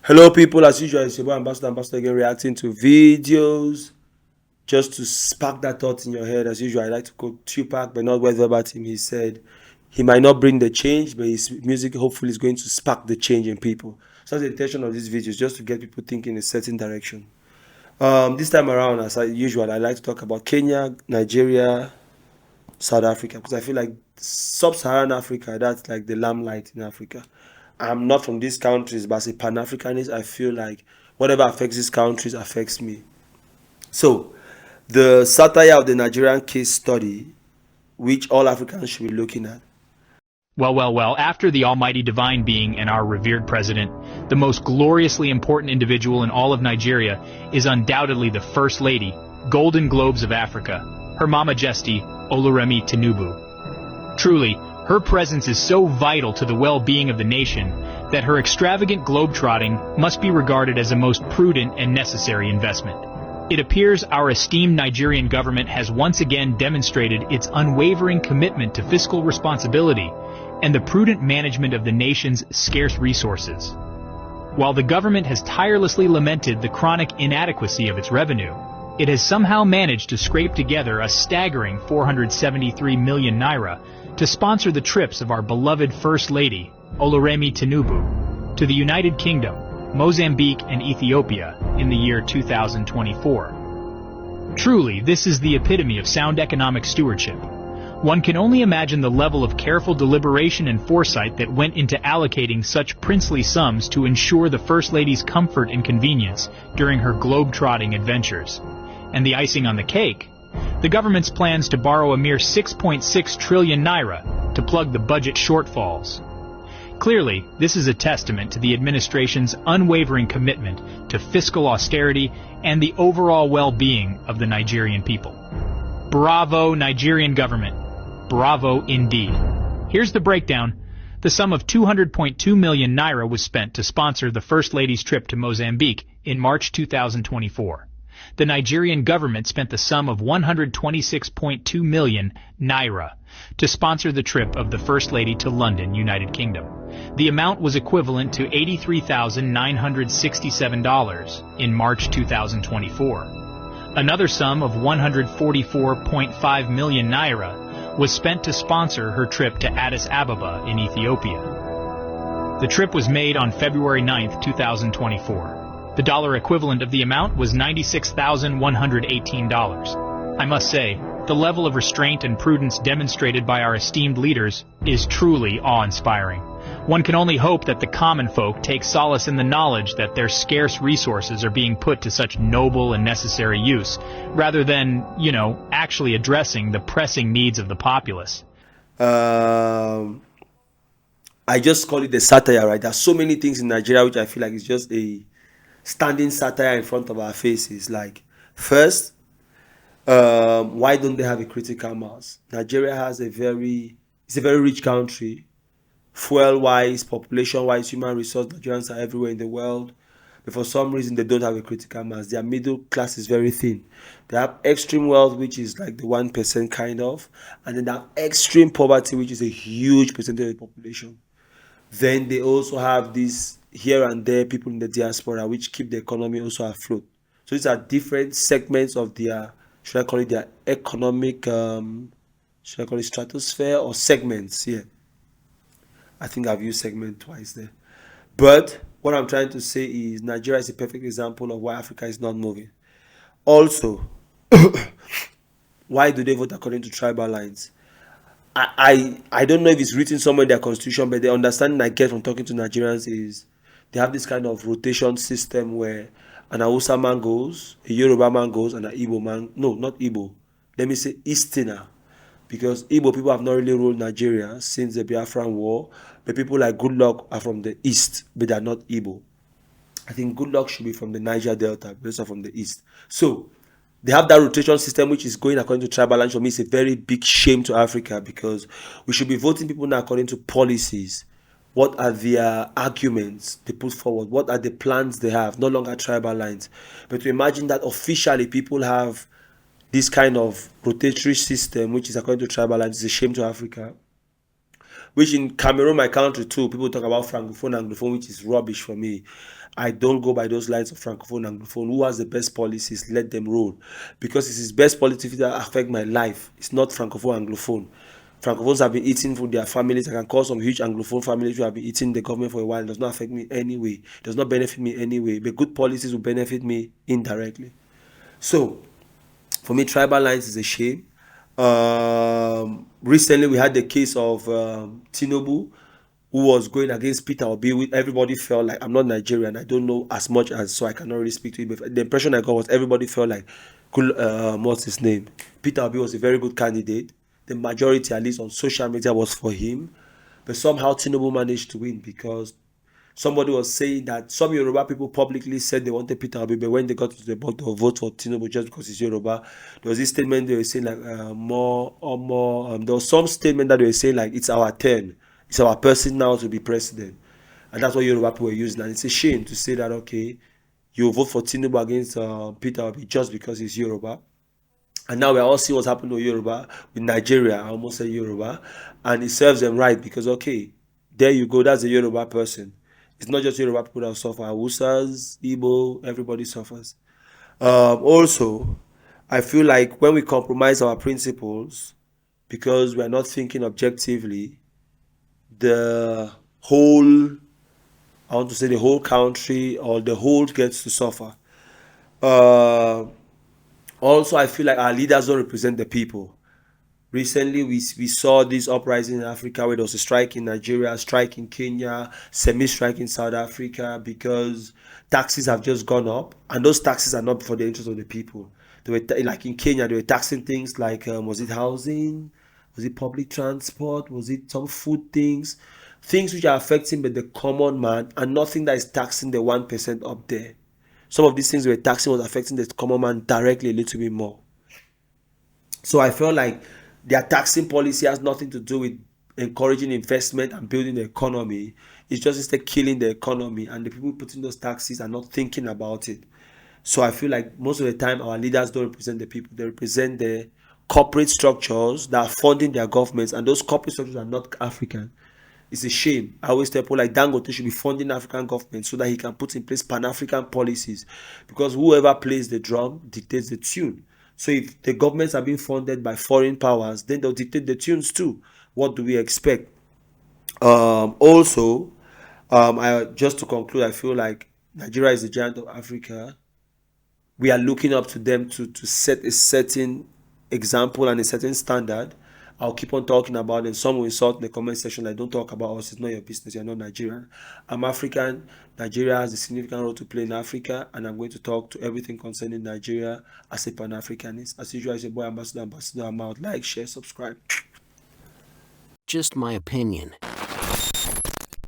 Hello, people. As usual, it's your boy Ambassador again, reacting to videos just to spark that thought in your head. As usual, I like to quote Tupac, but not whether about him. He said he might not bring the change, but his music hopefully is going to spark the change in people. So the intention of this video is just to get people thinking in a certain direction. This time around, as usual, I like to talk about Kenya, Nigeria, South Africa, because I feel like sub-Saharan Africa, that's like the limelight in Africa. I'm not from these countries, but as a Pan-Africanist, I feel like whatever affects these countries affects me. So, the satire of the Nigerian case study, which all Africans should be looking at. Well, after the almighty divine being and our revered president, the most gloriously important individual in all of Nigeria is undoubtedly the First Lady, Golden Globes of Africa, Her Majesty Oluremi Tinubu. Truly, her presence is so vital to the well-being of the nation that her extravagant globetrotting must be regarded as a most prudent and necessary investment. It appears our esteemed Nigerian government has once again demonstrated its unwavering commitment to fiscal responsibility and the prudent management of the nation's scarce resources. While the government has tirelessly lamented the chronic inadequacy of its revenue, it has somehow managed to scrape together a staggering 473 million naira to sponsor the trips of our beloved First Lady, Oluremi Tinubu, to the United Kingdom, Mozambique, and Ethiopia in the year 2024. Truly, this is the epitome of sound economic stewardship. One can only imagine the level of careful deliberation and foresight that went into allocating such princely sums to ensure the First Lady's comfort and convenience during her globe-trotting adventures. And the icing on the cake, the government's plans to borrow a mere 6.6 trillion naira to plug the budget shortfalls. Clearly, this is a testament to the administration's unwavering commitment to fiscal austerity and the overall well-being of the Nigerian people. Bravo, Nigerian government. Bravo indeed. Here's the breakdown. The sum of 200.2 million naira was spent to sponsor the First Lady's trip to Mozambique in March 2024. The Nigerian government spent the sum of 126.2 million naira to sponsor the trip of the First Lady to London, United Kingdom. The amount was equivalent to $83,967 in March 2024. Another sum of 144.5 million naira was spent to sponsor her trip to Addis Ababa in Ethiopia. The trip was made on February 9, 2024. The dollar equivalent of the amount was $96,118. I must say, the level of restraint and prudence demonstrated by our esteemed leaders is truly awe-inspiring. One can only hope that the common folk take solace in the knowledge that their scarce resources are being put to such noble and necessary use, rather than, actually addressing the pressing needs of the populace. I just call it the satire, right? There's so many things in Nigeria which I feel like it's just a standing satire in front of our faces. Like, first, why don't they have a critical mass? Nigeria has it's a very rich country, fuel-wise, population-wise, human resource. Nigerians are everywhere in the world, but for some reason they don't have a critical mass. Their middle class is very thin. They have extreme wealth, which is like the 1% kind of, and then they have extreme poverty, which is a huge percentage of the population. Then they also have this here and there people in the diaspora which keep the economy also afloat. So these are different segments of their, should I call it their economic, should I call it stratosphere or segments? Yeah, I think I've used segment twice there. But what I'm trying to say is Nigeria is a perfect example of why Africa is not moving. Also, why do they vote according to tribal lines? I don't know if it's written somewhere in their constitution, but the understanding I get from talking to Nigerians is they have this kind of rotation system where an Hausa man goes, a Yoruba man goes, and an Igbo man, no, not Igbo, let me say Easterner, because Igbo people have not really ruled Nigeria since the Biafran War, but people like Goodluck are from the East, but they're not Igbo. I think Goodluck should be from the Niger Delta, but they're from the East. So they have that rotation system which is going according to tribal lines. For me, it's a very big shame to Africa, because we should be voting people now according to policies. What are their arguments they put forward? What are the plans they have? No longer tribal lines. But to imagine that officially people have this kind of rotatory system which is according to tribal lines is a shame to Africa. which in Cameroon, my country too, people talk about francophone, anglophone, which is rubbish for me. I don't go by those lines of francophone, anglophone. Who has the best policies? Let them roll, because it's his best policies that affect my life. It's not francophone, anglophone. Francophones have been eating for their families. I can call some huge anglophone families who have been eating the government for a while. It does not affect me anyway. It does not benefit me anyway. But good policies will benefit me indirectly. So for me, tribal lines is a shame. Recently, we had the case of Tinubu, who was going against Peter Obi. Everybody felt like, I'm not Nigerian, I don't know as much as, so I cannot really speak to it. But the impression I got was everybody felt like, what's his name? Peter Obi was a very good candidate. The majority, at least on social media, was for him. But somehow Tinubu managed to win because somebody was saying that some Yoruba people publicly said they wanted Peter Obi, but when they got to the vote, they'll vote for Tinubu just because he's Yoruba. There was this statement they were saying like more or more. There was some statement that they were saying like it's our turn, it's our person now to be president, and that's what Yoruba people were using. And it's a shame to say that okay, you vote for Tinubu against Peter Obi just because he's Yoruba. And now we're all seeing what's happening to Yoruba with Nigeria. I almost said Yoruba, and it serves them right because okay, there you go. That's a Yoruba person. It's not just Yoruba people that suffer. Hausas, Igbo, everybody suffers. Also, I feel like when we compromise our principles because we are not thinking objectively, the whole, I want to say the whole country or the whole gets to suffer. Uh, Also, I feel like our leaders don't represent the people. Recently, we saw this uprising in Africa where there was a strike in Nigeria, strike in Kenya, semi-strike in South Africa because taxes have just gone up, and those taxes are not for the interest of the people. They were like in Kenya, they were taxing things like was it housing, was it public transport, was it some food things, things which are affecting the common man, and nothing that is taxing the 1% up there. Some of these things were taxing was affecting the common man directly a little bit more. So I felt like their taxing policy has nothing to do with encouraging investment and building the economy. It's just instead killing the economy, and the people putting those taxes are not thinking about it. So I feel like most of the time our leaders don't represent the people; they represent the corporate structures that are funding their governments, and those corporate structures are not African. It's a shame. I always tell people like Dangote should be funding African government so that he can put in place Pan-African policies, because whoever plays the drum dictates the tune. So if the governments are being funded by foreign powers, then they'll dictate the tunes too. What do we expect? Also, I just to conclude, I feel like Nigeria is the giant of Africa. We are looking up to them to set a certain example and a certain standard. I'll keep on talking about it. Some will insult in the comment section like, don't talk about us, it's not your business, you're not Nigerian. I'm African. Nigeria has a significant role to play in Africa, and I'm going to talk to everything concerning Nigeria as a Pan-Africanist. As usual, it's your boy Ambassador. I'm out. Like, share, subscribe. Just my opinion.